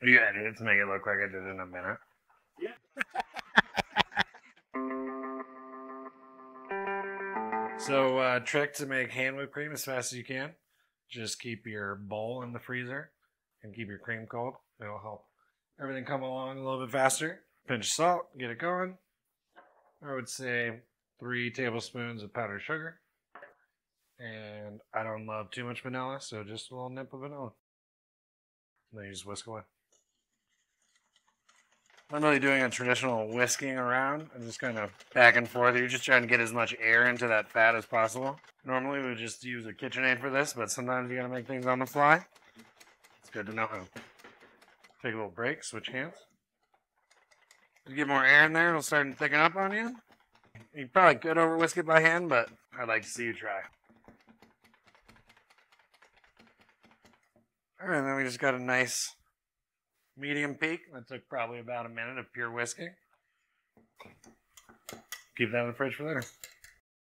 You edited it to make it look like I did it in a minute. Yeah. So, trick to make hand whipped cream as fast as you can. Just keep your bowl in the freezer and keep your cream cold. It'll help everything come along a little bit faster. Pinch of salt, get it going. I would say 3 tablespoons of powdered sugar. And I don't love too much vanilla, so just a little nip of vanilla. And then you just whisk away. I'm not really doing a traditional whisking around. I'm just kind of back and forth. You're just trying to get as much air into that fat as possible. Normally we would just use a KitchenAid for this, but sometimes you gotta make things on the fly. It's good to know how. Take a little break, switch hands. You get more air in there, it'll start to thicken up on you. You probably could over whisk it by hand, but I'd like to see you try. Alright, and then we just got a nice medium peak. That took probably about a minute of pure whisking. Keep that in the fridge for later.